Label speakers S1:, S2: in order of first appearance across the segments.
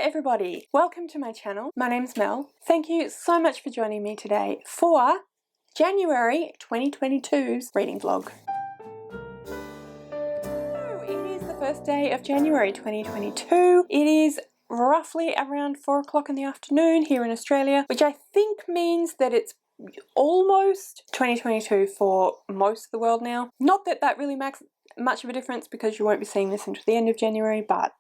S1: everybody, welcome to my channel. My name's Mel. Thank you so much for joining me today for January 2022's reading vlog. It is the first day of January 2022. It is roughly around 4 o'clock in the afternoon here in Australia, which I think means that it's almost 2022 for most of the world now. Not that that really makes much of a difference because you won't be seeing this until the end of January, but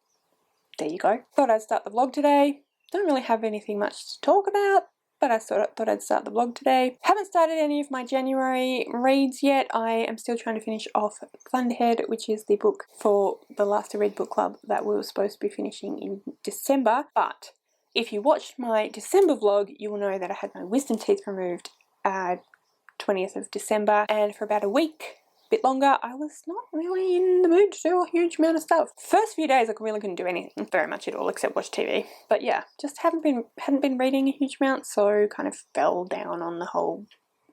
S1: there you go. Thought I'd start the vlog today. Don't really have anything much to talk about, but I thought I'd start the vlog today. Haven't started any of my January reads yet. I am still trying to finish off Thunderhead, which is the book for the Last to Read book club that we were supposed to be finishing in December. But if you watched my December vlog, you will know that I had my wisdom teeth removed 20th of December, and for about a week, bit longer, I was not really in the mood to do a huge amount of stuff. First few days I really couldn't do anything very much at all except watch TV. But yeah, just hadn't been reading a huge amount, so kind of fell down on the whole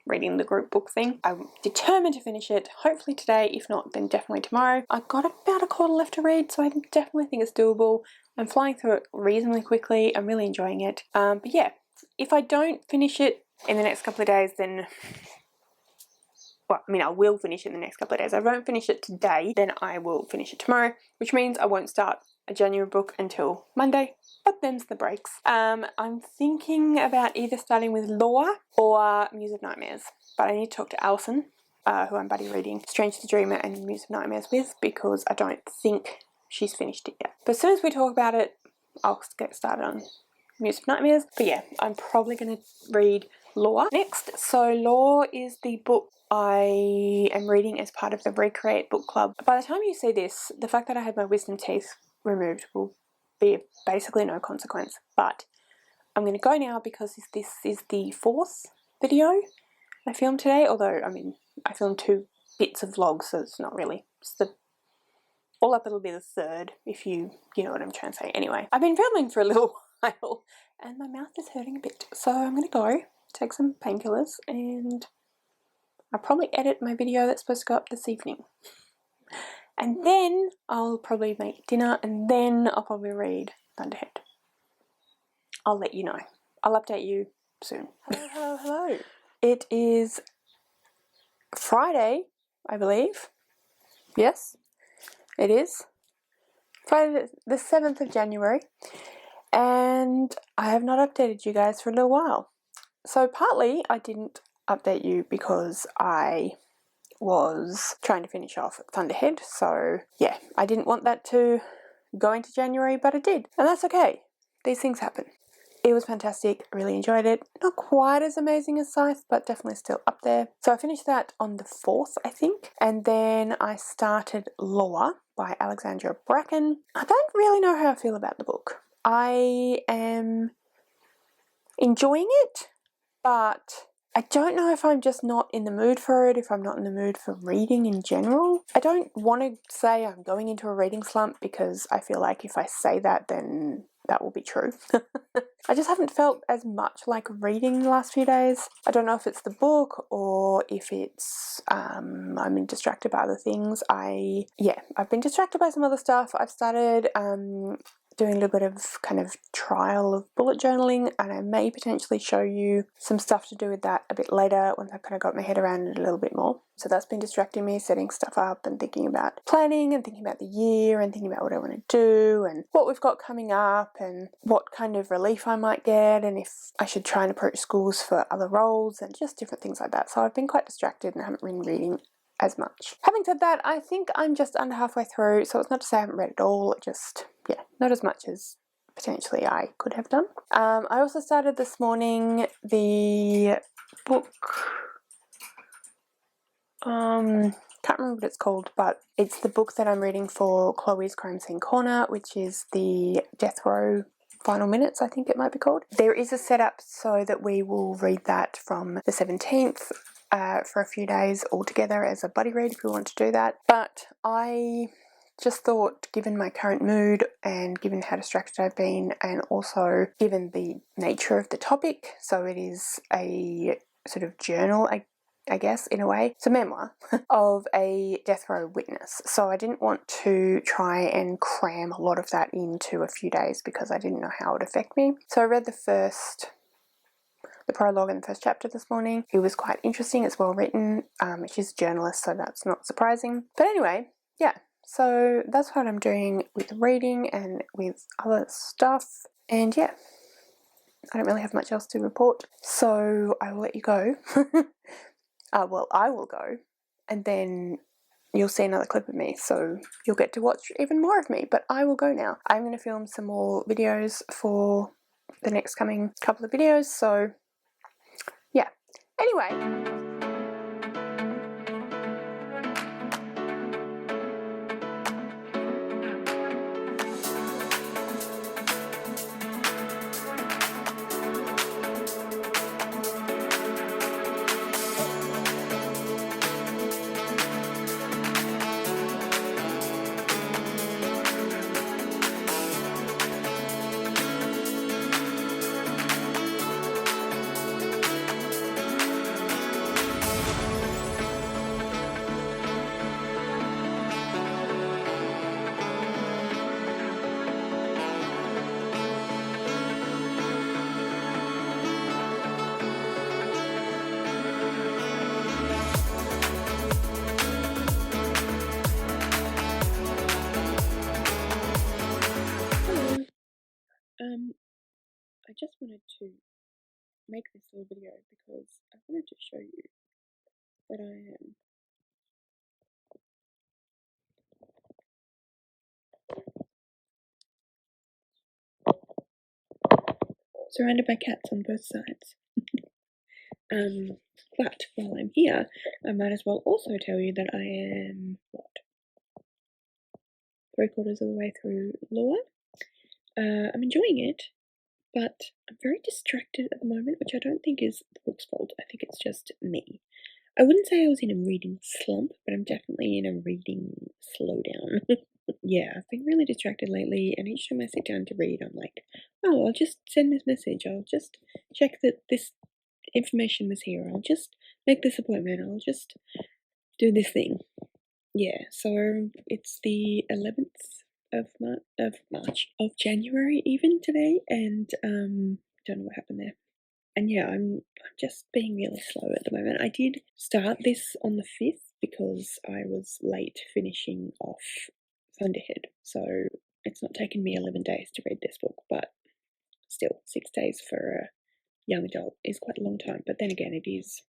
S1: reading the group book thing. I'm determined to finish it, hopefully today, if not then definitely tomorrow. I've got about a quarter left to read, so I definitely think it's doable. I'm flying through it reasonably quickly. I'm really enjoying it. But yeah, if I don't finish it in the next couple of days, then well, I mean, I will finish it in the next couple of days. If I won't finish it today, then I will finish it tomorrow, which means I won't start a January book until Monday, but them's the breaks. I'm thinking about either starting with Law or Muse of Nightmares, but I need to talk to Alison, who I'm buddy reading Strange the Dreamer and Muse of Nightmares with, because I don't think she's finished it yet. But as soon as we talk about it, I'll get started on Muse of Nightmares. But yeah, I'm probably going to read Law next. So Law is the book I am reading as part of the Recreate book club. By the time you see this, the fact that I had my wisdom teeth removed will be basically no consequence. But I'm going to go now because this is the 4th video I filmed today. Although, I mean, I filmed 2 bits of vlogs, so it's not really. It's the all up it'll be the 3rd, if you know what I'm trying to say. Anyway, I've been filming for a little while and my mouth is hurting a bit. So I'm going to go take some painkillers and I'll probably edit my video that's supposed to go up this evening. And then I'll probably make dinner and then I'll probably read Thunderhead. I'll let you know. I'll update you soon. Hello. It is Friday, I believe. Yes, it is. Friday the 7th of January. And I have not updated you guys for a little while. So partly I didn't update you because I was trying to finish off Thunderhead, so yeah, I didn't want that to go into January, but it did, and that's okay. These things happen. It was fantastic, I really enjoyed it. Not quite as amazing as Scythe, but definitely still up there. So I finished that on the 4th, I think, and then I started Law by Alexandra Bracken. I don't really know how I feel about the book. I am enjoying it, but I don't know if I'm just not in the mood for it, if I'm not in the mood for reading in general. I don't want to say I'm going into a reading slump because I feel like if I say that, then that will be true. I just haven't felt as much like reading the last few days. I don't know if it's the book or if it's I'm been distracted by other things. I've been distracted by some other stuff. I've started doing a little bit of kind of trial of bullet journaling, and I may potentially show you some stuff to do with that a bit later once I've kind of got my head around it a little bit more. So that's been distracting me, setting stuff up and thinking about planning and thinking about the year and thinking about what I want to do and what we've got coming up and what kind of relief I might get and if I should try and approach schools for other roles and just different things like that. So I've been quite distracted and I haven't been reading as much. Having said that, I think I'm just under halfway through, so it's not to say I haven't read it all, just, yeah, not as much as potentially I could have done. I also started this morning the book, can't remember what it's called, but it's the book that I'm reading for Chloe's Crime Scene Corner, which is the Death Row Final Minutes, I think it might be called. There is a setup so that we will read that from the 17th for a few days all together as a buddy read if we want to do that. But I just thought, given my current mood and given how distracted I've been and also given the nature of the topic, so it is a sort of journal I guess, in a way. It's a memoir of a death row witness. So I didn't want to try and cram a lot of that into a few days because I didn't know how it would affect me. So I read the prologue in the first chapter this morning. It was quite interesting. It's well written. She's a journalist, so that's not surprising. But anyway, yeah. So that's what I'm doing with reading and with other stuff. And yeah, I don't really have much else to report. So I will let you go. Well, I will go, and then you'll see another clip of me, so you'll get to watch even more of me, but I will go now. I'm going to film some more videos for the next coming couple of videos, so yeah. Anyway. I just wanted to make this little video because I wanted to show you that I am surrounded by cats on both sides. But while I'm here, I might as well also tell you that I am, what, 3/4 of the way through Lore. I'm enjoying it, but I'm very distracted at the moment, which I don't think is the book's fault. I think it's just me. I wouldn't say I was in a reading slump, but I'm definitely in a reading slowdown. Yeah, I've been really distracted lately, and each time I sit down to read, I'm like, oh, I'll just send this message, I'll just check that this information was here, I'll just make this appointment, I'll just do this thing. Yeah, so it's the 11th of January even today, and don't know what happened there. And yeah, I'm just being really slow at the moment. I did start this on the 5th because I was late finishing off Thunderhead, so it's not taken me 11 days to read this book, but still, 6 days for a young adult is quite a long time. But then again, it is,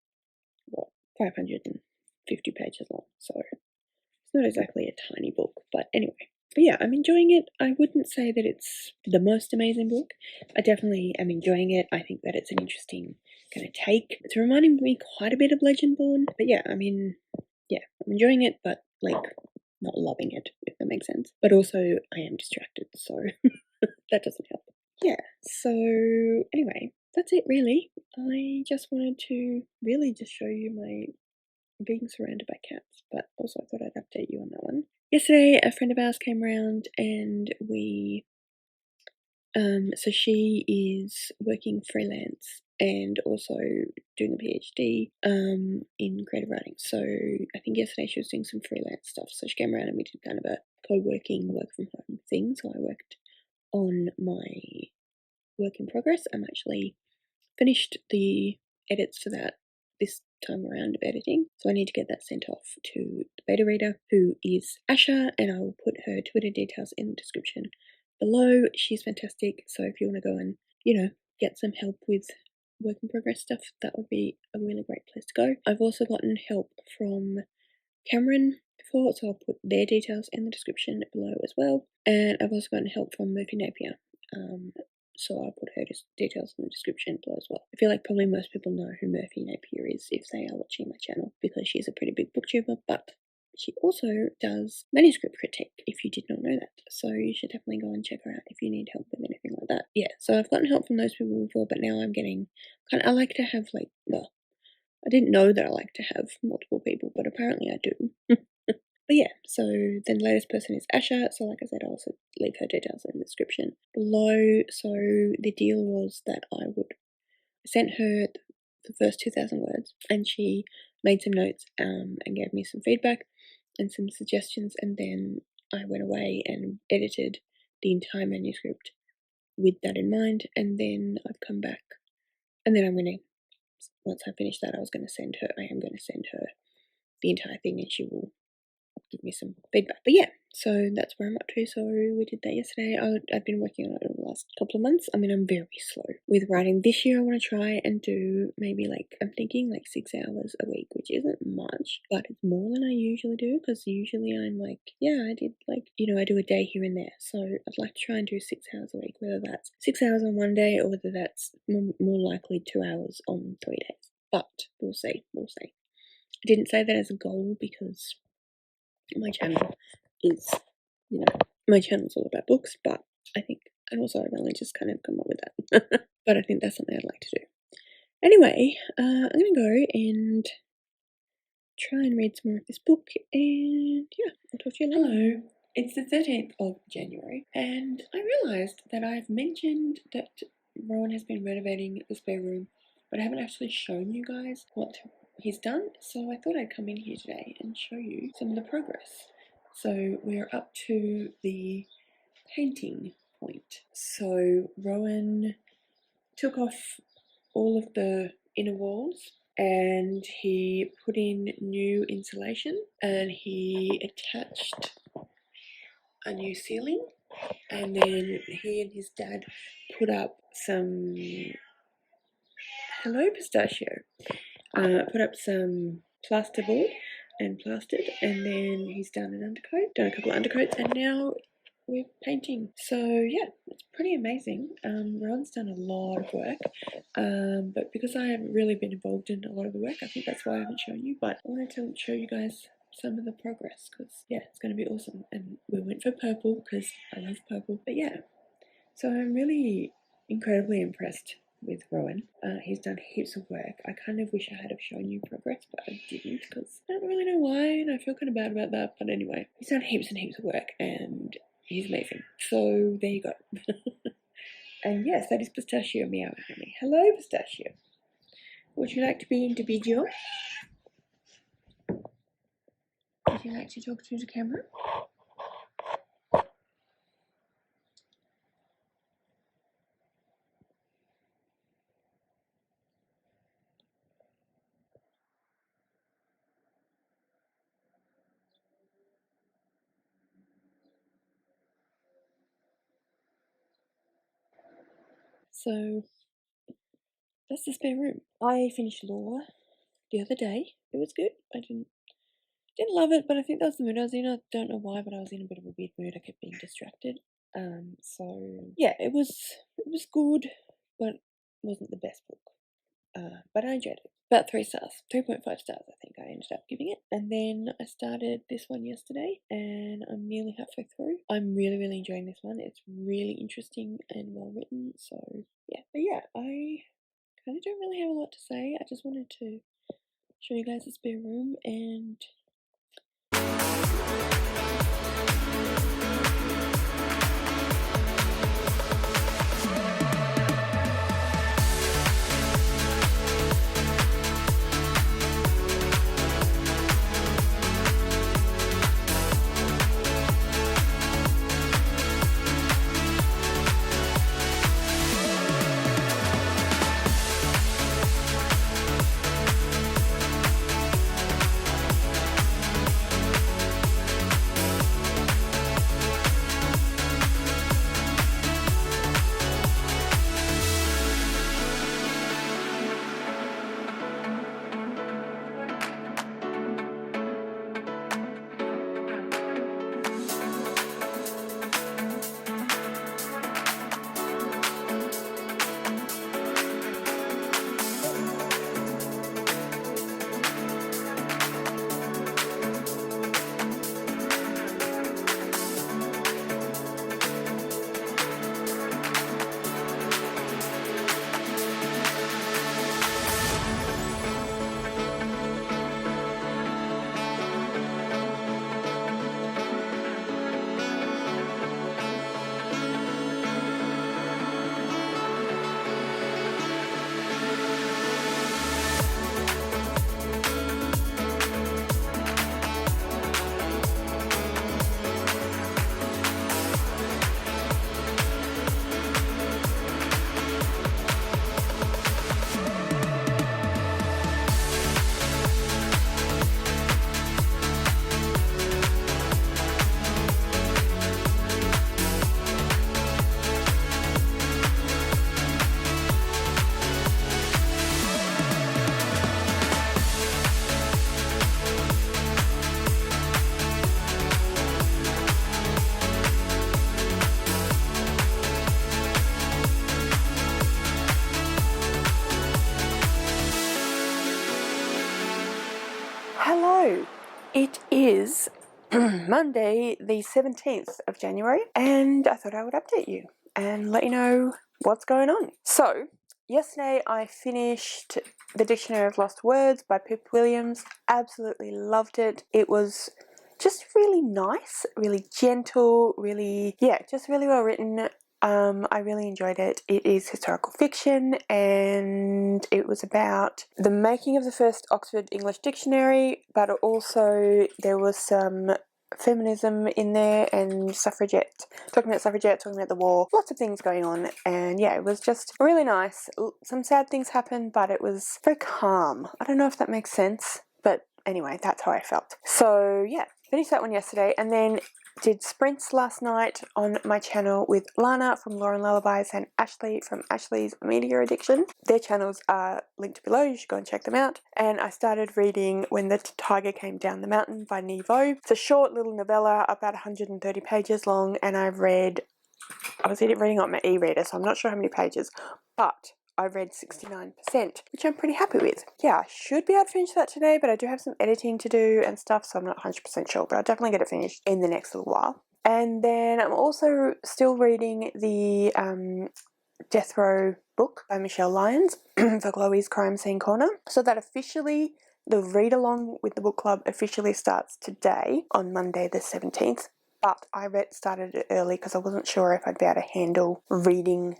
S1: what, 550 pages long, so it's not exactly a tiny book, but anyway. But yeah, I'm enjoying it. I wouldn't say that it's the most amazing book. I definitely am enjoying it. I think that it's an interesting kind of take. It's reminding me quite a bit of Legendborn, but yeah, I mean, yeah, I'm enjoying it, but like not loving it, if that makes sense. But also, I am distracted, so that doesn't help. Yeah, so anyway, that's it really. I just wanted to really just show you my being surrounded by cats, but also I thought I'd update you on that one. Yesterday, a friend of ours came around and we, so she is working freelance and also doing a PhD in creative writing. So I think yesterday she was doing some freelance stuff. So she came around and we did kind of a co-working work from home thing. So I worked on my work in progress. I'm actually finished the edits for that this time around of editing, so I need to get that sent off to the beta reader, who is Asha, and I will put her Twitter details in the description below. She's fantastic, so if you want to go and, get some help with work in progress stuff, that would be a really great place to go. I've also gotten help from Cameron before, so I'll put their details in the description below as well, and I've also gotten help from Murphy Napier. So I'll put her details in the description below as well. I feel like probably most people know who Murphy Napier is if they are watching my channel, because she's a pretty big booktuber, but she also does manuscript critique, if you did not know that. So you should definitely go and check her out if you need help with anything like that. Yeah, so I've gotten help from those people before, but now I'm getting I like to have I didn't know that I like to have multiple people, but apparently I do. But yeah, so then the latest person is Asha, so like I said, I'll also leave her details in the description below. So the deal was that I sent her the first 2,000 words, and she made some notes and gave me some feedback and some suggestions, and then I went away and edited the entire manuscript with that in mind, and then I've come back, and then once I finish that, I am going to send her the entire thing, and she will give me some feedback. But yeah, so that's where I'm up to. So we did that yesterday. I've been working on it over the last couple of months. I mean, I'm very slow with writing. This year I want to try and do maybe I'm thinking 6 hours a week, which isn't much, but it's more than I usually do, because usually I'm I did I do a day here and there. So I'd like to try and do 6 hours a week, whether that's 6 hours on one day or whether that's more likely 2 hours on 3 days. But we'll see. I didn't say that as a goal because my channel is, my channel's all about books, but I've only just kind of come up with that. But I think that's something I'd like to do. Anyway, I'm going to go and try and read some more of this book, and yeah, I'll talk to you later. Hello, it's the 13th of January, and I realised that I've mentioned that Rowan has been renovating the spare room, but I haven't actually shown you guys what he's done, so I thought I'd come in here today and show you some of the progress. So we're up to the painting point. So Rowan took off all of the inner walls and he put in new insulation, and he attached a new ceiling, and then he and his dad put up some put up some plasterboard and plastered, and then he's done a couple of undercoats, and now we're painting. So yeah, it's pretty amazing. Rowan's done a lot of work, but because I haven't really been involved in a lot of the work, I think that's why I haven't shown you, but I wanted to show you guys some of the progress, because yeah, it's going to be awesome. And we went for purple because I love purple. But yeah, so I'm really incredibly impressed with Rowan. He's done heaps of work. I kind of wish I had have shown you progress, but I didn't, because I don't really know why, and I feel kind of bad about that. But anyway, he's done heaps and heaps of work, and he's amazing. So there you go. And yes, that is Pistachio meowing at me. Hello, Pistachio. Would you like to be individual? Would you like to talk to the camera? So that's the spare room. I finished Law the other day. It was good. I didn't love it, but I think that was the mood I was in. I don't know why, but I was in a bit of a weird mood. I kept being distracted. So yeah, it was good, but it wasn't the best book. But I enjoyed it. About 3 stars, 3.5 stars I think I ended up giving it. And then I started this one yesterday, and I'm nearly halfway through. I'm really, really enjoying this one. It's really interesting and well written, so yeah. But yeah, I kind of don't really have a lot to say. I just wanted to show you guys the spare room, and It is Monday the 17th of January, and I thought I would update you and let you know what's going on. So, yesterday I finished The Dictionary of Lost Words by Pip Williams. Absolutely loved it. It was just really nice, really gentle, just really well written. I really enjoyed it. It is historical fiction, and it was about the making of the first Oxford English Dictionary, but also there was some feminism in there and talking about the war, lots of things going on, and yeah, it was just really nice. Some sad things happened, but it was very calm. I don't know if that makes sense, but anyway, that's how I felt. So yeah, finished that one yesterday, and then did sprints last night on my channel with Lana from Lauren Lullabies and Ashley from Ashley's Media Addiction. Their channels are linked below, you should go and check them out. And I started reading When the Tiger Came Down the Mountain by Nhi Vo. It's a short little novella, about 130 pages long, and I was reading on my e-reader, so I'm not sure how many pages, but I read 69%, which I'm pretty happy with. Yeah, I should be able to finish that today, but I do have some editing to do and stuff, so I'm not 100% sure, but I'll definitely get it finished in the next little while. And then I'm also still reading the Death Row book by Michelle Lyons for Chloe's Crime Scene Corner. So that officially, the read-along with the book club officially starts today on Monday the 17th. But I started it early because I wasn't sure if I'd be able to handle reading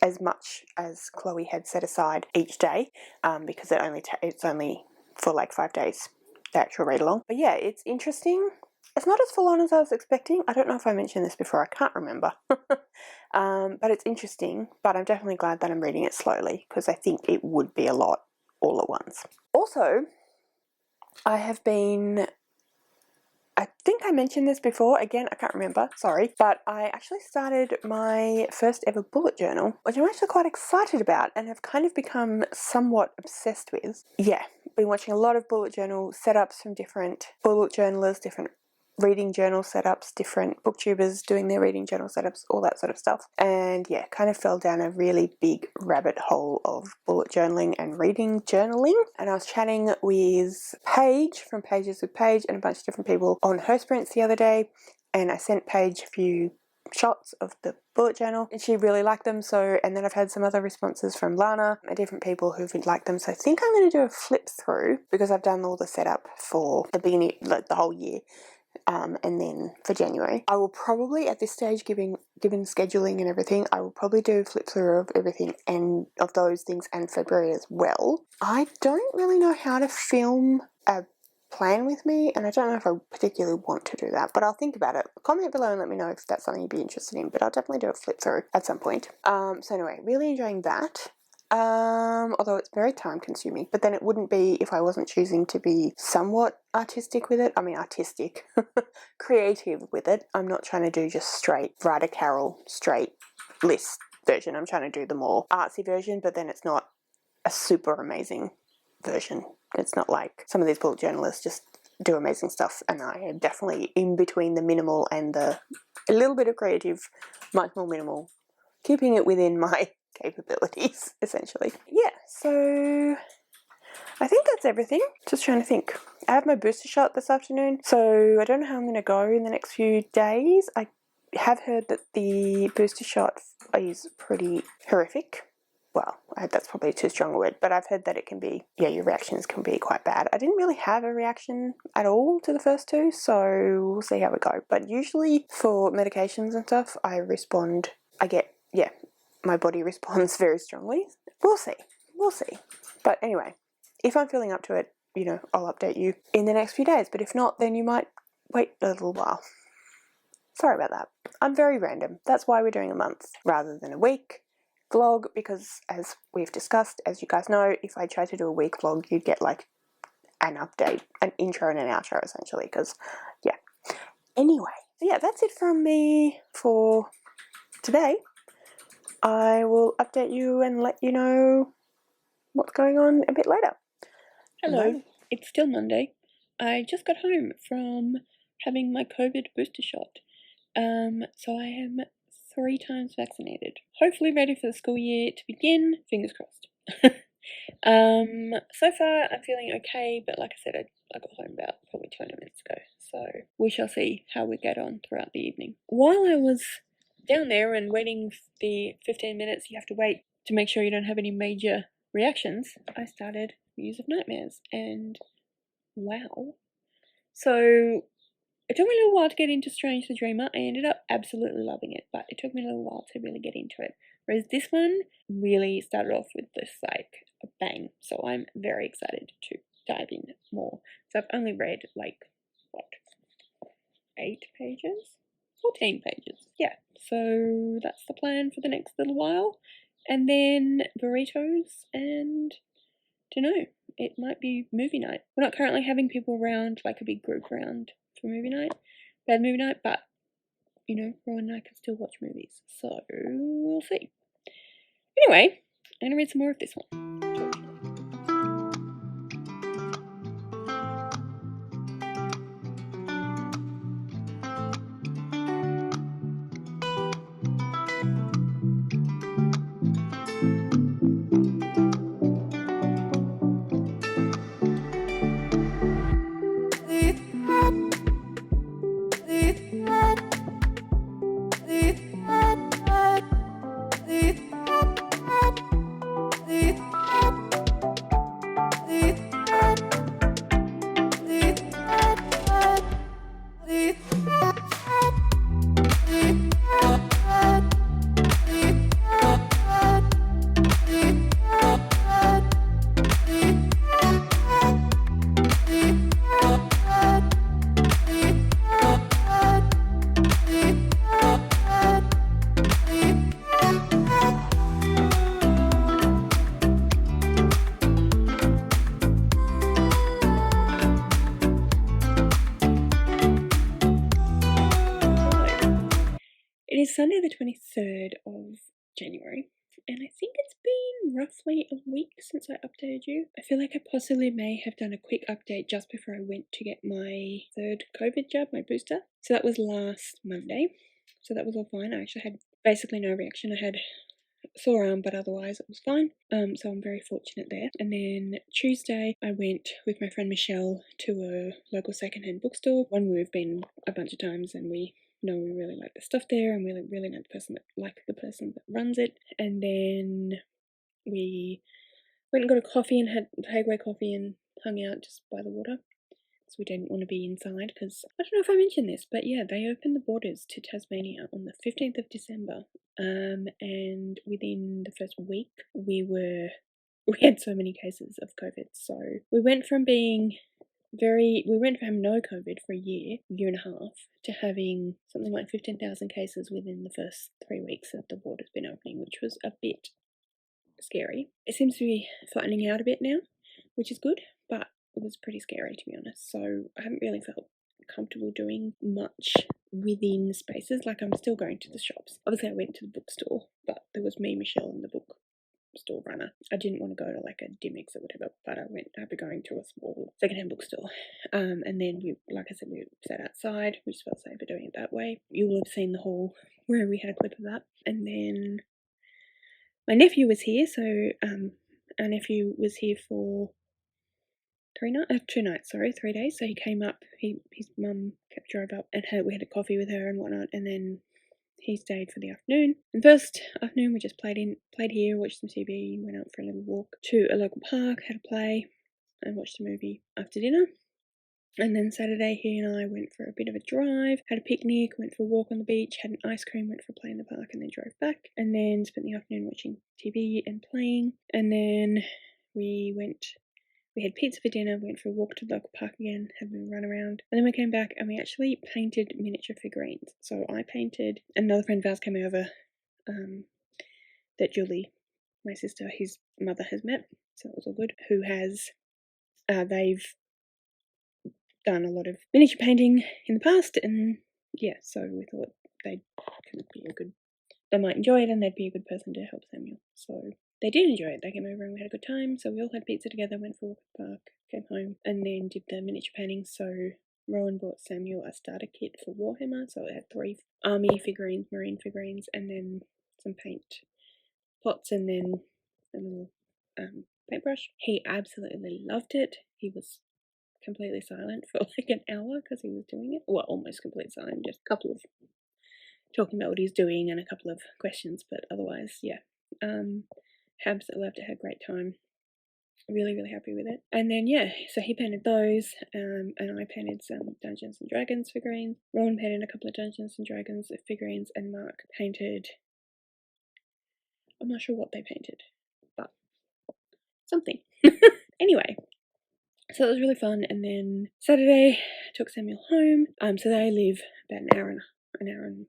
S1: as much as Chloe had set aside each day, because it's only for like 5 days, the actual read along. But yeah, it's interesting. It's not as full on as I was expecting. I don't know if I mentioned this before, I can't remember. But it's interesting, but I'm definitely glad that I'm reading it slowly because I think it would be a lot all at once. Also, I think I mentioned this before, again, I can't remember, sorry, but I actually started my first ever bullet journal, which I'm actually quite excited about and have kind of become somewhat obsessed with. Yeah, been watching a lot of bullet journal setups from different bullet journalists, different reading journal setups, different booktubers doing their reading journal setups, all that sort of stuff. And yeah, kind of fell down a really big rabbit hole of bullet journaling and reading journaling. And I was chatting with Paige from Pages with Paige and a bunch of different people on her sprints the other day, and I sent Paige a few shots of the bullet journal and she really liked them, and then I've had some other responses from Lana and different people who've liked them, so I think I'm going to do a flip through because I've done all the setup for the beginning, like the whole year. And then for January, I will probably at this stage, given scheduling and everything, I will probably do a flip through of everything and of those things and February as well. I don't really know how to film a plan with me, and I don't know if I particularly want to do that, but I'll think about it. Comment below and let me know if that's something you'd be interested in, but I'll definitely do a flip through at some point. So anyway, really enjoying that. Although it's very time consuming, but then it wouldn't be if I wasn't choosing to be somewhat artistic with it. I mean, creative with it. I'm not trying to do just straight write a carol, straight list version. I'm trying to do the more artsy version, but then it's not a super amazing version. It's not like some of these bullet journalists just do amazing stuff, and I am definitely in between the minimal and a little bit of creative, much more minimal, keeping it within my capabilities, essentially. Yeah, so I think that's everything. Just trying to think. I have my booster shot this afternoon, so I don't know how I'm going to go in the next few days. I have heard that the booster shot is pretty horrific. Well, that's probably too strong a word, but I've heard that it can be, your reactions can be quite bad. I didn't really have a reaction at all to the first two, so we'll see how we go. But usually for medications and stuff, my body responds very strongly. We'll see. But anyway, if I'm feeling up to it, I'll update you in the next few days. But if not, then you might wait a little while. Sorry about that. I'm very random. That's why we're doing a month rather than a week vlog, because as we've discussed, as you guys know, if I tried to do a week vlog, you'd get like an update, an intro and an outro essentially, because yeah. Anyway, so yeah, that's it from me for today. I will update you and let you know what's going on a bit later. Hello, bye. It's still Monday. I just got home from having my COVID booster shot. So I am 3 times vaccinated. Hopefully ready for the school year to begin. Fingers crossed. So far I'm feeling okay, but like I said, I got home about probably 20 minutes ago, so we shall see how we get on throughout the evening. While I was down there and waiting the 15 minutes you have to wait to make sure you don't have any major reactions, I started Muse of Nightmares, and wow. So it took me a little while to get into Strange the Dreamer. I ended up absolutely loving it, but it took me a little while to really get into it. Whereas this one really started off with this like a bang. So I'm very excited to dive in more. So I've only read like, what, 8 pages? 14 pages. Yeah, so that's the plan for the next little while. And then burritos and, dunno, it might be movie night. We're not currently having people around, like a big group around for movie night, bad movie night, but you know, Rowan and I can still watch movies, so we'll see. Anyway, I'm gonna read some more of this one. It is Sunday the 23rd of January, and I think it's been roughly a week since I updated you. I feel like I possibly may have done a quick update just before I went to get my 3rd COVID jab, my booster. So that was last Monday, so that was all fine. I actually had basically no reaction. I had a sore arm, but otherwise it was fine. So I'm very fortunate there. And then Tuesday I went with my friend Michelle to a local secondhand bookstore, one we've been a bunch of times, and we know we really like the stuff there, and we really like the person that runs it. And then we went and got a coffee and had takeaway coffee and hung out just by the water. So we didn't want to be inside because I don't know if I mentioned this, but yeah, they opened the borders to Tasmania on the 15th of December. And within the first week, we had so many cases of COVID. So we went from having no COVID for a year and a half, to having something like 15,000 cases within the first 3 weeks of the borders been opening, which was a bit scary. It seems to be flattening out a bit now, which is good, but it was pretty scary, to be honest. So I haven't really felt comfortable doing much within spaces. Like, I'm still going to the shops. Obviously I went to the bookstore, but there was me, Michelle, and the bookstore runner. I didn't want to go to like a Dimmicks or whatever, but I'd be going to a small secondhand bookstore. And then we sat outside. We just felt safer doing it that way. You will have seen the haul where we had a clip of that. And then my nephew was here, so our nephew was here for 3 days. So he came up. His mum drove up, and we had a coffee with her and whatnot, and then he stayed for the afternoon. And first afternoon we just played here, watched some TV, went out for a little walk to a local park, had a play, and watched a movie after dinner. And then Saturday, he and I went for a bit of a drive, had a picnic, went for a walk on the beach, had an ice cream, went for a play in the park, and then drove back. And then spent the afternoon watching TV and playing. And then we had pizza for dinner, went for a walk to the local park again, had a run around. And then we came back and we actually painted miniature figurines. So I painted, another friend of ours came over, that Julie, my sister, his mother, has met, so it was all good, who has, they've done a lot of miniature painting in the past, and yeah, so we thought they might enjoy it, and they'd be a good person to help Samuel. So they did enjoy it. They came over and we had a good time. So we all had pizza together, went for a walk at the park, came home, and then did the miniature painting. So Rowan bought Samuel a starter kit for Warhammer. So it had 3 army figurines, marine figurines, and then some paint pots, and then a little paintbrush. He absolutely loved it. He was completely silent for like an hour because he was doing it. Well, almost completely silent, just a couple of talking about what he's doing and a couple of questions, but otherwise, yeah. Absolutely loved it, had a great time. Really, really happy with it. And then, yeah, so he painted those, and I painted some Dungeons and Dragons figurines. Rowan painted a couple of Dungeons and Dragons figurines, and Mark painted, I'm not sure what they painted, but something. Anyway, so it was really fun. And then Saturday, took Samuel home. So they live about an hour and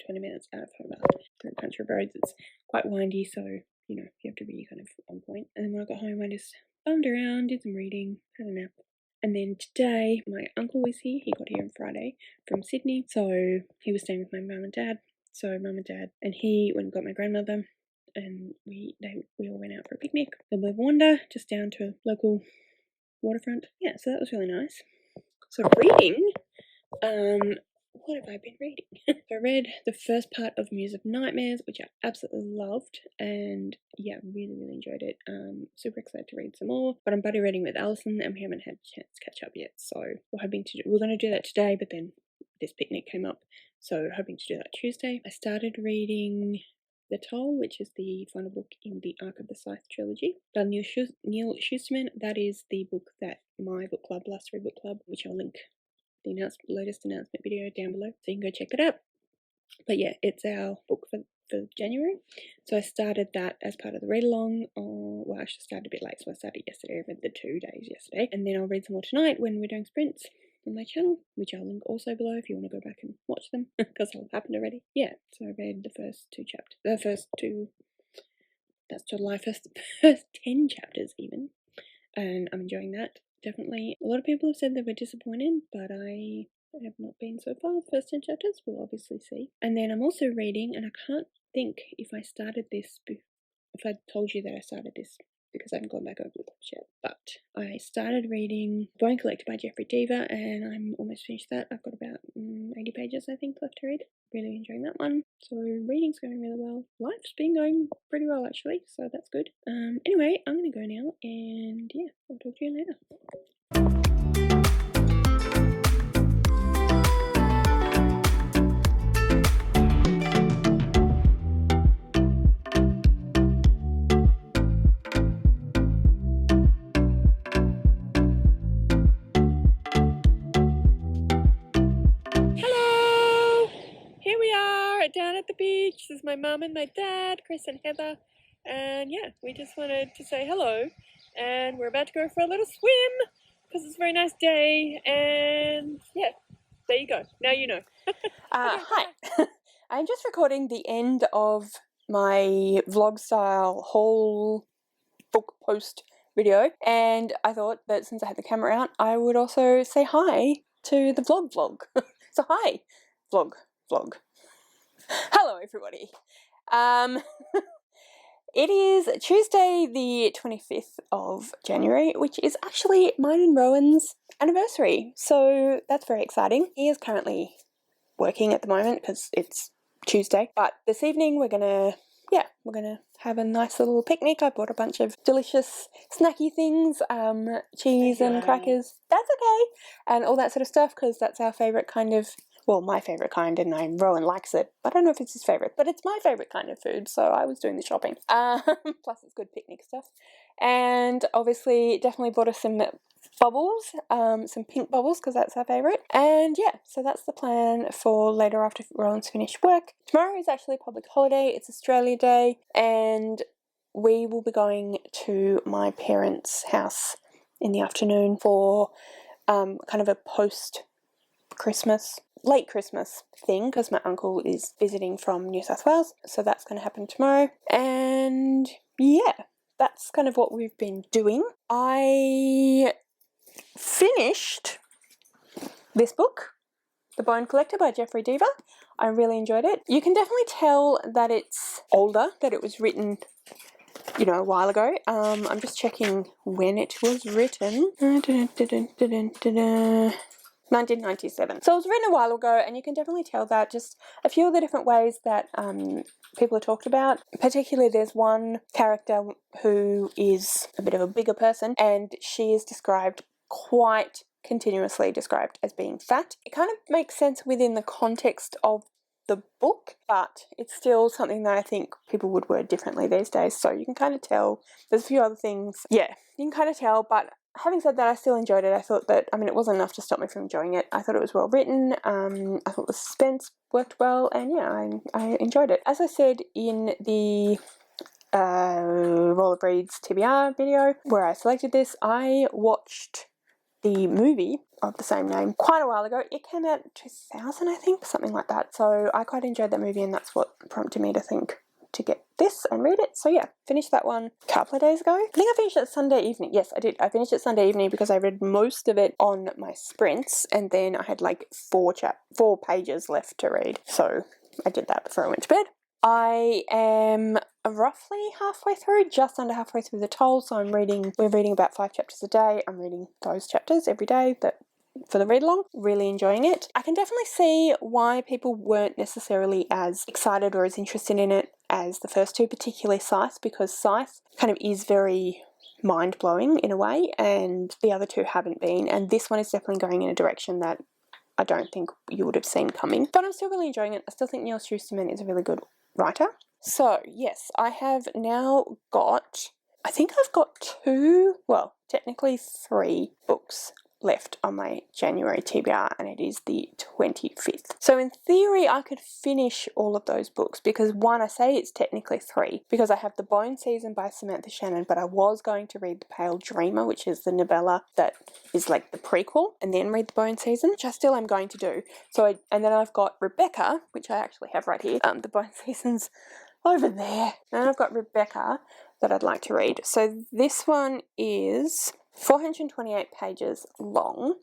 S1: 20 minutes out of Hobart through country roads. It's quite windy, so you know you have to be kind of on point. And then when I got home, I just bummed around, did some reading, had a nap. And then today, my uncle was here. He got here on Friday from Sydney, so he was staying with my mum and dad. So mum and dad and he went and got my grandmother, and we all went out for a picnic. A bit of wander just down to a local waterfront. Yeah, so that was really nice. So reading, what have I been reading? I read the first part of Muse of Nightmares, which I absolutely loved, and yeah, really, really enjoyed it. Super excited to read some more, but I'm buddy reading with Alison, and we haven't had a chance to catch up yet, so we're going to do that today, but then this picnic came up, so hoping to do that Tuesday. I started reading The Toll, which is the final book in the Ark of the Scythe trilogy by Neil Schusterman. That is the book that my book club, Last Free Book Club, which I'll link the latest announcement video down below, so you can go check that out. But yeah, it's our book for January. So I started that as part of the read along. Well, I actually started a bit late, so I started yesterday. I read the 2 days yesterday, and then I'll read some more tonight when we're doing sprints on my channel, which I'll link also below if you want to go back and watch them, because they'll have happened already. Yeah, so I read the first 2 chapters. The first 2, that's July 1st, first 10 chapters even, and I'm enjoying that. Definitely. A lot of people have said they were disappointed, but I have not been so far. The first 10 chapters, we'll obviously see. And then I'm also reading, and I can't think if I started this, if I told you that I started this, because I haven't gone back over the books yet, but I started reading Bone Collector by Jeffrey Deaver, and I'm almost finished that. I've got about 80 pages, I think, left to read. Really enjoying that one. So reading's going really well. Life's been going pretty well, actually, so that's good. Anyway, I'm going to go now, and yeah, I'll talk to you later. Down at the beach. This is my mum and my dad, Chris and Heather, and yeah, we just wanted to say hello, and we're about to go for a little swim because it's a very nice day, and yeah, there you go. Now you know. Hi. I'm just recording the end of my vlog style haul book post video, and I thought that since I had the camera out, I would also say hi to the vlog. So hi, vlog. Hello everybody. It is Tuesday the 25th of January, which is actually mine and Rowan's anniversary, so that's very exciting. He is currently working at the moment because it's Tuesday, but this evening we're gonna have a nice little picnic. I bought a bunch of delicious snacky things, cheese and crackers. That's okay, and all that sort of stuff, because that's our favourite kind of, well, my favourite kind, and Rowan likes it, but I don't know if it's his favourite, but it's my favourite kind of food, so I was doing the shopping. Plus it's good picnic stuff. And obviously definitely bought us some bubbles, some pink bubbles, because that's our favourite. And yeah, so that's the plan for later after Rowan's finished work. Tomorrow is actually a public holiday, it's Australia Day, and we will be going to my parents' house in the afternoon for kind of a post-Christmas, late Christmas thing, because my uncle is visiting from New South Wales, so that's going to happen tomorrow. And yeah, that's kind of what we've been doing. I finished this book, The Bone Collector by Jeffrey Deaver. I really enjoyed it. You can definitely tell that it's older, that it was written, you know, a while ago. I'm just checking when it was written. 1997. So it was written a while ago, and you can definitely tell that just a few of the different ways that people are talked about. Particularly, there's one character who is a bit of a bigger person, and she is continuously described as being fat. It kind of makes sense within the context of the book, but it's still something that I think people would word differently these days, so you can kind of tell. There's a few other things, yeah, you can kind of tell, but having said that, I still enjoyed it. I thought that, it wasn't enough to stop me from enjoying it. I thought it was well written, I thought the suspense worked well, and yeah, I enjoyed it. As I said in the Roll of Reads TBR video where I selected this, I watched the movie of the same name quite a while ago. It came out in 2000, I think, something like that. So I quite enjoyed that movie, and that's what prompted me to think to get this and read it. So yeah, finished that one a couple of days ago. I think I finished it Sunday evening. Yes, I did. I finished it Sunday evening because I read most of it on my sprints, and then I had like 4 pages left to read. So I did that before I went to bed. I am roughly halfway through, just under halfway through the Toll, so we're reading about 5 chapters a day. I'm reading those chapters every day for the read along. Really enjoying it. I can definitely see why people weren't necessarily as excited or as interested in it as the first 2, particularly Scythe, because Scythe kind of is very mind-blowing in a way, and the other 2 haven't been, and this one is definitely going in a direction that I don't think you would have seen coming. But I'm still really enjoying it. I still think Neil Schusterman is a really good writer. So yes, I have now got, I think I've got 2, well, technically 3 books left on my January TBR, and it is the 25th. So in theory, I could finish all of those books because, one, I say it's technically 3 because I have The Bone Season by Samantha Shannon, but I was going to read The Pale Dreamer, which is the novella that is like the prequel, and then read The Bone Season, which I still am going to do. And then I've got Rebecca, which I actually have right here. The Bone Season's over there. And I've got Rebecca that I'd like to read. So this one is 428 pages long.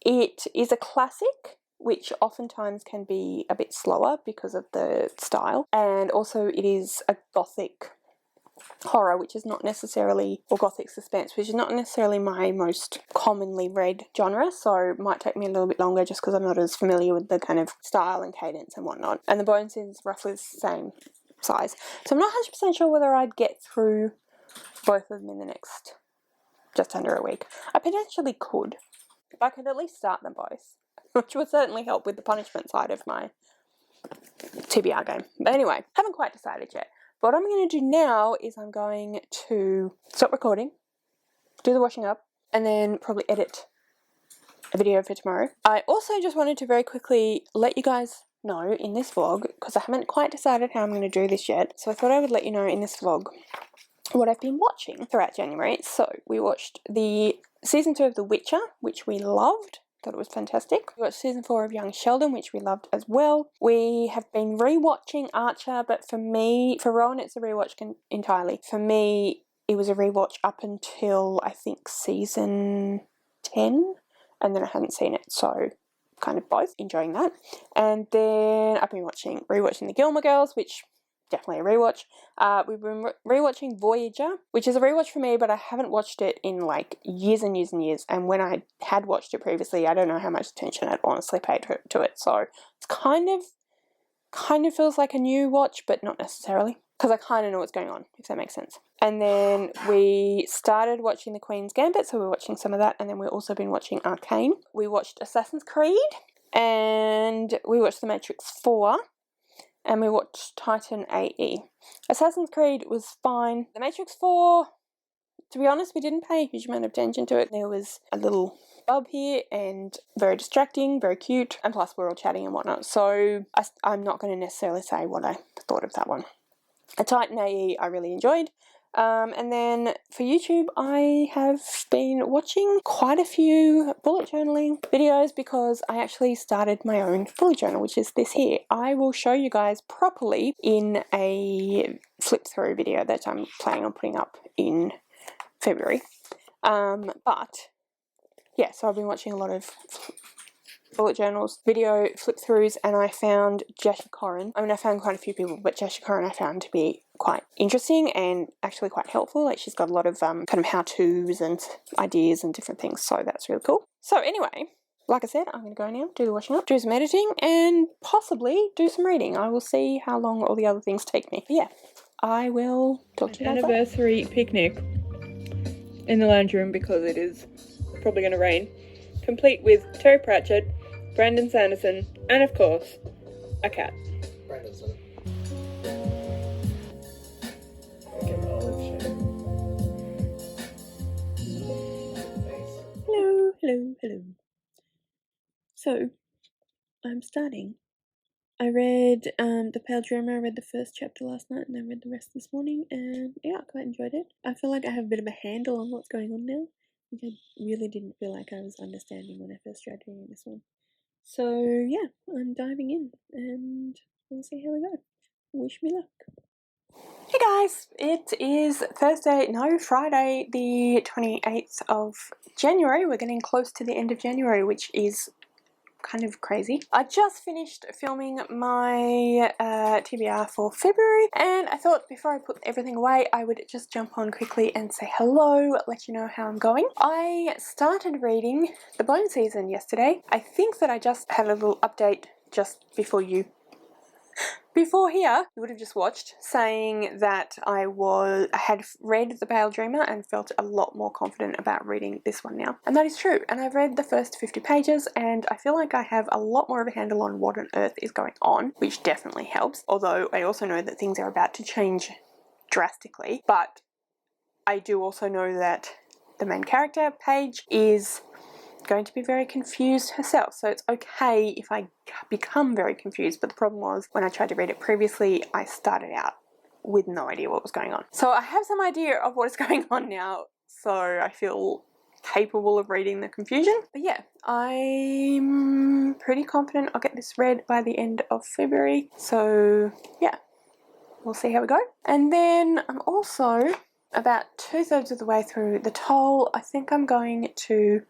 S1: It is a classic, which oftentimes can be a bit slower because of the style, and also it is a gothic horror, which is not necessarily, or gothic suspense, which is not necessarily my most commonly read genre, so it might take me a little bit longer just because I'm not as familiar with the kind of style and cadence and whatnot. And The Bone Season is roughly the same size, so I'm not 100% sure whether I'd get through both of them in the next just under a week. I potentially could. If I could at least start them both, which would certainly help with the punishment side of my TBR game. But anyway, haven't quite decided yet. But what I'm going to do now is I'm going to stop recording, do the washing up, and then probably edit a video for tomorrow. I also just wanted to very quickly let you guys know in this vlog, because I haven't quite decided how I'm going to do this yet, so I thought I would let you know in this vlog what I've been watching throughout January. So we watched the season 2 of The Witcher, which we loved. Thought it was fantastic. We watched season 4 of Young Sheldon, which we loved as well. We have been rewatching Archer, but for Rowan, it's a rewatch entirely. For me, it was a rewatch up until I think season 10, and then I hadn't seen it, so kind of both, enjoying that. And then I've been rewatching The Gilmore Girls, which definitely a rewatch. We've been rewatching Voyager, which is a rewatch for me, but I haven't watched it in like years and years and years. And when I had watched it previously, I don't know how much attention I'd honestly paid to it. So it's kind of feels like a new watch, but not necessarily, because I kind of know what's going on, if that makes sense. And then we started watching The Queen's Gambit, so we're watching some of that. And then we've also been watching Arcane. We watched Assassin's Creed, and we watched The Matrix 4. And we watched Titan AE. Assassin's Creed was fine. The Matrix 4, to be honest, we didn't pay a huge amount of attention to it. There was a little bub here and very distracting, very cute, and plus we're all chatting and whatnot. So I'm not going to necessarily say what I thought of that one. A Titan AE I really enjoyed. And then for YouTube, I have been watching quite a few bullet journaling videos because I actually started my own bullet journal, which is this here. I will show you guys properly in a flip through video that I'm planning on putting up in February. But yeah, so I've been watching a lot of bullet journals, video flip throughs, and I found Jasha Corin. I mean, I found quite a few people, but Jasha Corin I found to be quite interesting and actually quite helpful. Like, she's got a lot of kind of how-tos and ideas and different things, so that's really cool. So anyway, like I said, I'm going to go now, do the washing up, do some editing, and possibly do some reading. I will see how long all the other things take me. But yeah, I will talk to you guys later. Anniversary picnic in the lounge room because it is probably going to rain. Complete with Terry Pratchett, Brandon Sanderson, and of course, a cat.
S2: Brandonson.
S1: Hello, hello, hello. So, I'm starting. I read The Pale Dreamer. I read the first chapter last night and I read the rest this morning, and yeah, I quite enjoyed it. I feel like I have a bit of a handle on what's going on now, which I really didn't feel like I was understanding when I first tried reading this one. So yeah, I'm diving in and we'll see how we go. Wish me luck. Hey guys, it is Friday the 28th of January. We're getting close to the end of January, which is kind of crazy. I just finished filming my TBR for February, and I thought before I put everything away I would just jump on quickly and say hello, let you know how I'm going. I started reading The Bone Season yesterday. I think that I just had a little update just before here, you would have just watched, saying that I had read The Pale Dreamer and felt a lot more confident about reading this one now. And that is true. And I've read the first 50 pages and I feel like I have a lot more of a handle on what on earth is going on, which definitely helps. Although I also know that things are about to change drastically. But I do also know that the main character, Paige, is going to be very confused herself, so it's okay if I become very confused. But the problem was, when I tried to read it previously, I started out with no idea what was going on. So I have some idea of what is going on now, so I feel capable of reading the confusion. But yeah, I'm pretty confident I'll get this read by the end of February, so yeah, we'll see how we go. And then I'm also about 2/3 of the way through The Toll. I think I'm going to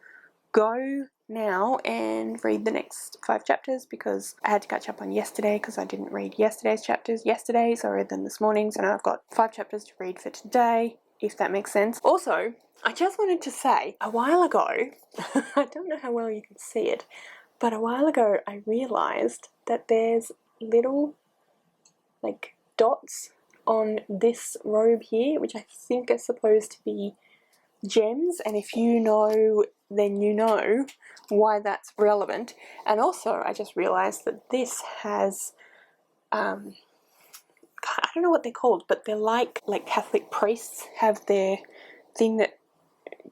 S1: go now and read the next 5 chapters because I had to catch up on yesterday because I didn't read yesterday's chapters yesterday, so I read them this morning. So now I've got 5 chapters to read for today, if that makes sense. Also, I just wanted to say, a while ago, I don't know how well you can see it, but a while ago I realised that there's little like dots on this robe here, which I think are supposed to be gems, and if you know, then you know why that's relevant. And also I just realized that this has I don't know what they're called, but they're like Catholic priests have their thing that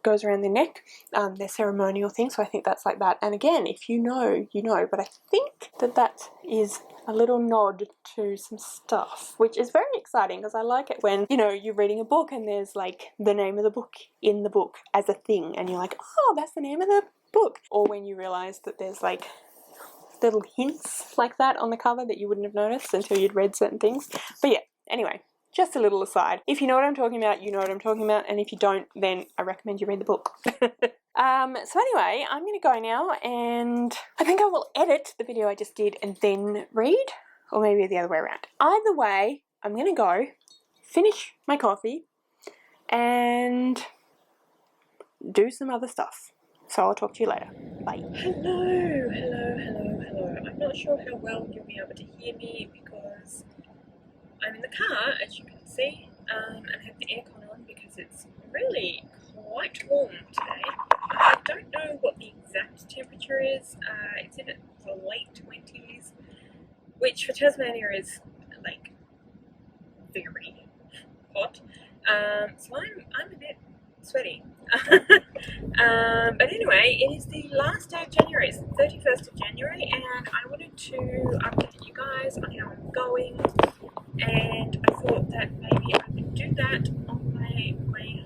S1: goes around their neck, their ceremonial thing, so I think that's like that. And again, if you know, you know, but I think that is a little nod to some stuff, which is very exciting because I like it when, you know, you're reading a book and there's like the name of the book in the book as a thing and you're like, oh, that's the name of the book. Or when you realise that there's like little hints like that on the cover that you wouldn't have noticed until you'd read certain things. But yeah, anyway, just a little aside. If you know what I'm talking about, you know what I'm talking about, and if you don't, then I recommend you read the book. So anyway, I'm going to go now, and I think I will edit the video I just did and then read, or maybe the other way around. Either way, I'm going to go, finish my coffee, and do some other stuff. So I'll talk to you later. Bye. Hello. I'm not sure how well you'll be able to hear me because I'm in the car, as you can see, and have the aircon on because it's really quite warm today. I don't know what the exact temperature is. It's in the late 20s, which for Tasmania is like very hot. So I'm a bit sweaty. But anyway, it is the last day of January. It's the 31st of January, and I wanted to update you guys on how I'm going. And I thought that maybe I could do that on my way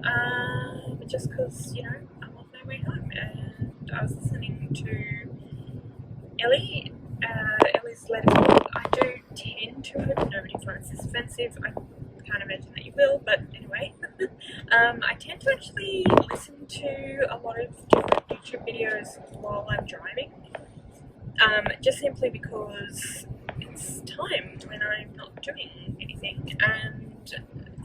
S1: home, just because, you know, I'm on my way home. And I was listening to Ellie, Ellie's letter blog. I do tend to, I hope nobody finds this offensive, I can't imagine that you will, but anyway, I tend to actually listen to a lot of different YouTube videos while I'm driving, just simply because it's time when I'm not doing anything, and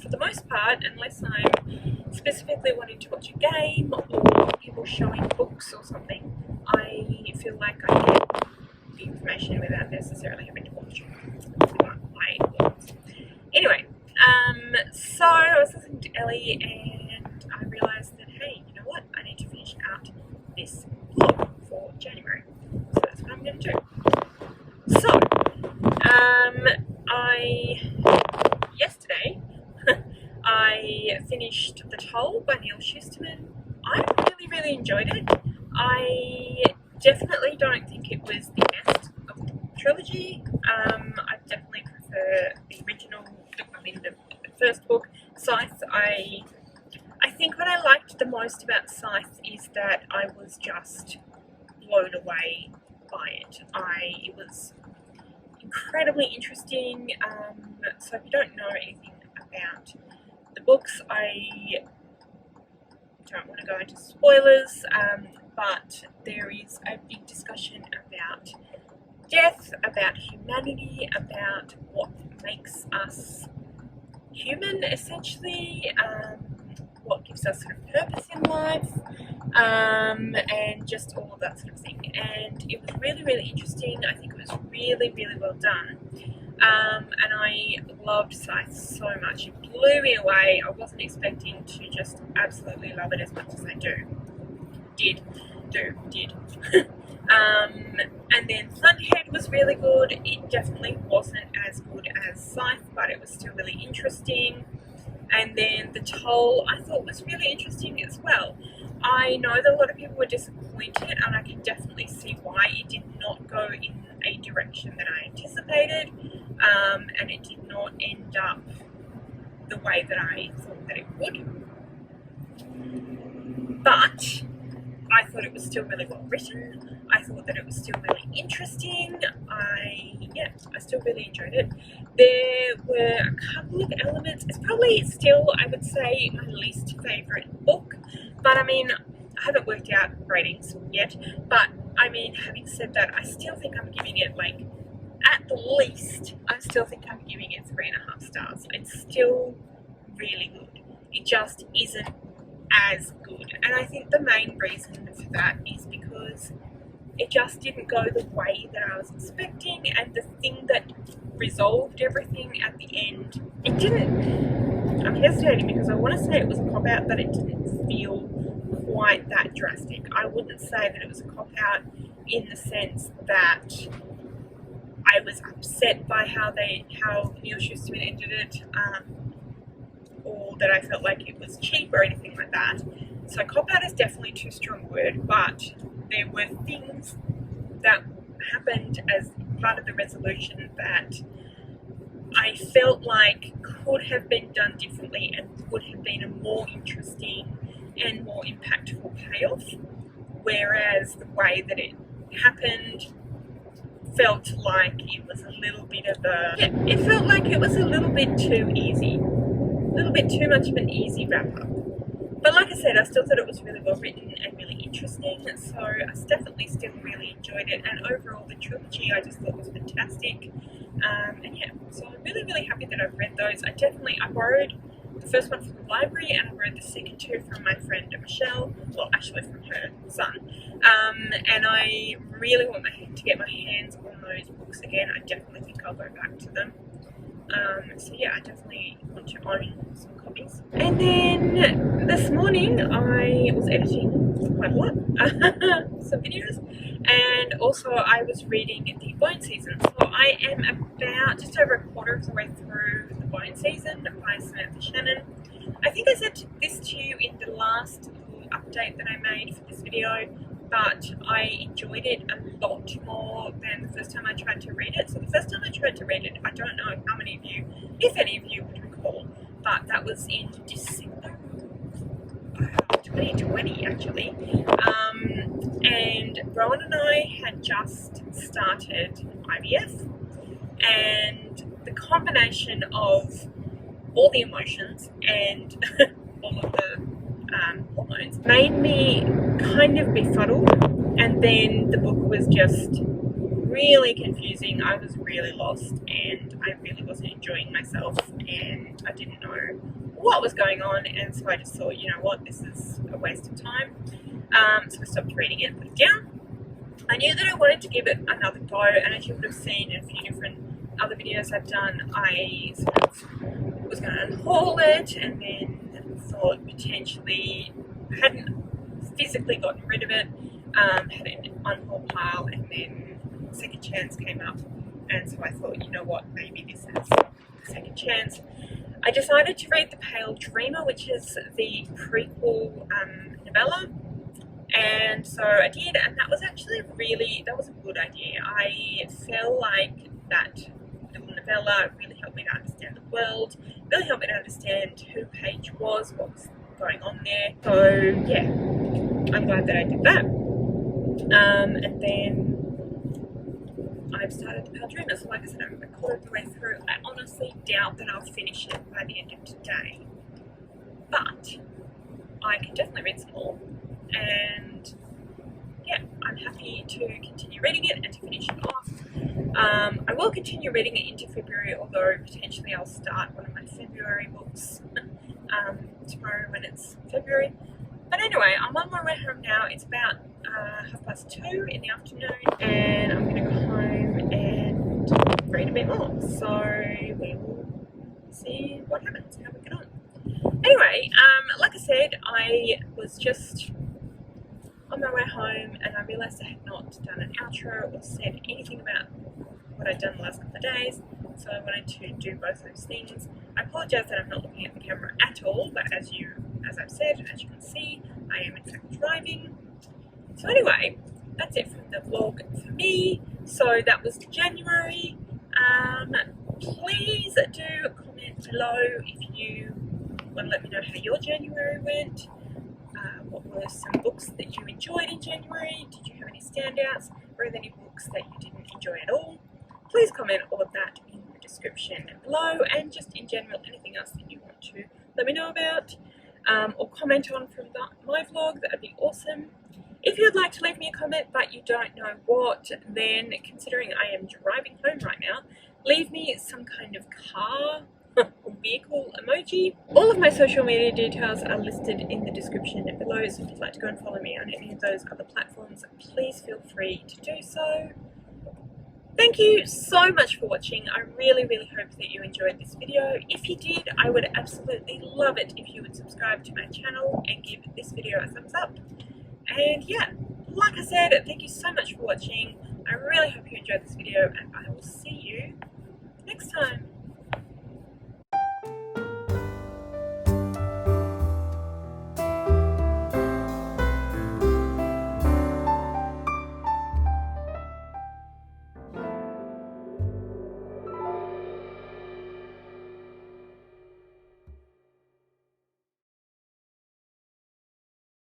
S1: for the most part, unless I'm specifically wanting to watch a game or people showing books or something, I feel like I get the information without necessarily having to watch it. Anyway, so I was listening to Ellie and I realised that, hey, you know what, I need to finish out this vlog for January. So that's what I'm going to do. So, yesterday, I finished The Toll by Neal Shusterman. I really enjoyed it. I definitely don't think it was the best of the trilogy. I definitely prefer the original, the first book, Scythe. I think what I liked the most about Scythe is that I was just blown away by it. It was incredibly interesting. So if you don't know anything about the books, I don't want to go into spoilers, but there is a big discussion about death, about humanity, about what makes us human, essentially, what gives us sort of purpose in life, and just all of that sort of thing. And it was really interesting. I think it was really well done. And I loved Scythe so much. It blew me away. I wasn't expecting to just absolutely love it as much as I did. And then Thunderhead was really good. It definitely wasn't as good as Scythe, but it was still really interesting. And then The Toll I thought was really interesting as well. I know that a lot of people were disappointed, and I can definitely see why. It did not go in a direction that I anticipated, and it did not end up the way that I thought that it would. But I thought it was still really well written. I thought that it was still really interesting. I still really enjoyed it. There were a couple of elements. It's probably still, I would say, my least favourite book. But I mean, I haven't worked out ratings yet. But I mean, having said that, I still think I'm giving it, like, at the least, I still think I'm giving it 3.5 stars. It's still really good. It just isn't as good. And I think the main reason for that is because it just didn't go the way that I was expecting, and the thing that resolved everything at the end, it didn't. I'm hesitating because I want to say it was a cop-out, but it didn't feel quite that drastic. I wouldn't say that it was a cop-out in the sense that I was upset by how Neal Shusterman ended it, or that I felt like it was cheap or anything like that. So cop-out is definitely too strong a word, but there were things that happened as part of the resolution that I felt like could have been done differently and would have been a more interesting and more impactful payoff, whereas the way that it happened felt like it was a little bit of it felt like it was a little bit too easy. A little bit too much of an easy wrap-up. But like I said, I still thought it was really well written and really interesting, so I definitely still really enjoyed it. And overall, the trilogy I just thought was fantastic. And yeah, so I'm really happy that I've read those. I borrowed the first one from the library, and I borrowed the second two from my friend Michelle, well, actually from her son. And I really want to get my hands on those books again. I definitely think I'll go back to them. So yeah, I definitely want to own some copies. And then this morning I was editing quite a lot, some videos, and also I was reading the Bone Season. So I am about just over a quarter of the way through the Bone Season by Samantha Shannon. I think I said this to you in the last little update that I made for this video, but I enjoyed it a lot more than the first time I tried to read it. So the first time I tried to read it, I don't know how many of you, if any of you would recall, but that was in December 2020 actually. And Rowan and I had just started IVF, and the combination of all the emotions and all of the hormones made me kind of befuddled, and then the book was just really confusing. I was really lost and I really wasn't enjoying myself and I didn't know what was going on, and so I just thought, you know what, this is a waste of time. So I stopped reading it and put it down. I knew that I wanted to give it another go, and as you would have seen in a few different other videos I've done, I sort of was going to unhaul it and then thought potentially hadn't physically gotten rid of it, had an unhaul pile, and then Second Chance came up, and so I thought, you know what, maybe this is Second Chance. I decided to read The Pale Dreamer, which is the prequel novella, and so I did, and that was actually that was a good idea. I feel like that little novella really helped me to understand the world, really helped me to understand who Paige was, what was going on there. So yeah, I'm glad that I did that. And then I've started The Pale Dreamer, so like I said, I'm a quarter of the way through. I honestly doubt that I'll finish it by the end of today, but I can definitely read some more. And yeah, I'm happy to continue reading it and to finish it off. I will continue reading it into February, although potentially I'll start one of my February books tomorrow when it's February. But anyway, I'm on my way home now. It's about 2:30 in the afternoon, and I'm going to go home and read a bit more. So we will see what happens, how we get on. Anyway, like I said, I was just on my way home and I realised I had not done an outro or said anything about what I'd done the last couple of days, so I wanted to do both those things. I apologise that I'm not looking at the camera at all, but as I've said, and as you can see, I am in fact driving. So anyway, that's it from the vlog for me. So that was January. Please do comment below if you want to let me know how your January went. What were some books that you enjoyed in January? Did you have any standouts? Or any books that you didn't enjoy at all? Please comment all of that in the description below, and just in general anything else that you want to let me know about, or comment on from my vlog. That would be awesome. If you'd like to leave me a comment but you don't know what, then considering I am driving home right now, leave me some kind of car or vehicle emoji. All of my social media details are listed in the description below, so if you'd like to go and follow me on any of those other platforms, please feel free to do so. Thank you so much for watching. I really hope that you enjoyed this video. If you did, I would absolutely love it if you would subscribe to my channel and give this video a thumbs up. And yeah, like I said, thank you so much for watching. I really hope you enjoyed this video, and I will see you next time.